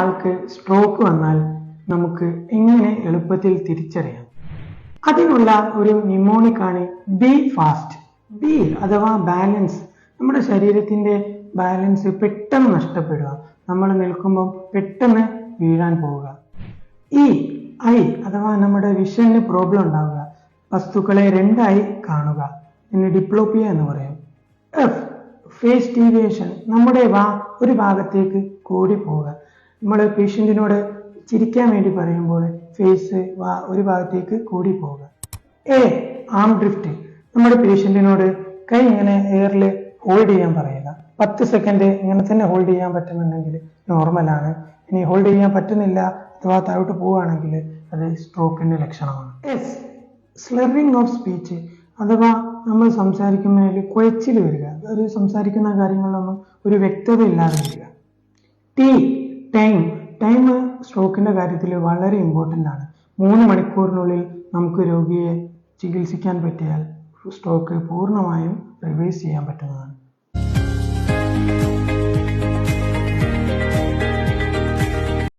ഒരാൾക്ക് സ്ട്രോക്ക് വന്നാൽ നമുക്ക് എങ്ങനെ എളുപ്പത്തിൽ തിരിച്ചറിയാം? അതിനുള്ള ഒരു നിമോണിക് ആണ് ബി ഫാസ്റ്റ്. ബി അഥവാ ബാലൻസ്. നമ്മുടെ ശരീരത്തിന്റെ ബാലൻസ് പെട്ടെന്ന് നഷ്ടപ്പെടുക, നമ്മൾ നിൽക്കുമ്പോൾ പെട്ടെന്ന് വീഴാൻ പോവുക. ഇ ഐ അഥവാ നമ്മുടെ വിഷന് പ്രോബ്ലം ഉണ്ടാവുക, വസ്തുക്കളെ രണ്ടായി കാണുക, ഇതിന് ഡിപ്ലോപ്പിയ എന്ന് പറയും. എഫ് ഫേസ് ഡീവിയേഷൻ, നമ്മുടെ ഒരു ഭാഗത്തേക്ക് കൂടി പോവുക. നമ്മൾ പേഷ്യന്റിനോട് ചിരിക്കാൻ വേണ്ടി പറയുമ്പോൾ ഫേസ് ഒരു ഭാഗത്തേക്ക് കൂടി പോവുക. എ ആം ഡ്രിഫ്റ്റ്, നമ്മുടെ പേഷ്യന്റിനോട് കൈ ഇങ്ങനെ എയറിൽ ഹോൾഡ് ചെയ്യാൻ പറയുക. 10 സെക്കൻഡ് ഇങ്ങനെ തന്നെ ഹോൾഡ് ചെയ്യാൻ പറ്റുന്നുണ്ടെങ്കിൽ നോർമലാണ്. ഇനി ഹോൾഡ് ചെയ്യാൻ പറ്റുന്നില്ല അഥവാ താഴോട്ട് പോവുകയാണെങ്കിൽ അത് സ്ട്രോക്കിന്റെ ലക്ഷണമാണ്. എസ് സ്ലറിംഗ് ഓഫ് സ്പീച്ച്, അഥവാ നമ്മൾ സംസാരിക്കുന്നതിൽ കുഴച്ചിൽ വരിക, ഒരു സംസാരിക്കുന്ന കാര്യങ്ങളിലൊന്നും ഒരു വ്യക്തത ഇല്ലാതെ വരിക. ടി ടൈം സ്ട്രോക്കിന്റെ കാര്യത്തിൽ വളരെ ഇമ്പോർട്ടൻ്റ് ആണ്. 3 മണിക്കൂറിനുള്ളിൽ നമുക്ക് രോഗിയെ ചികിത്സിക്കാൻ പറ്റിയാൽ സ്ട്രോക്ക് പൂർണ്ണമായും റിവേഴ്സ് ചെയ്യാൻ പറ്റുന്നതാണ്.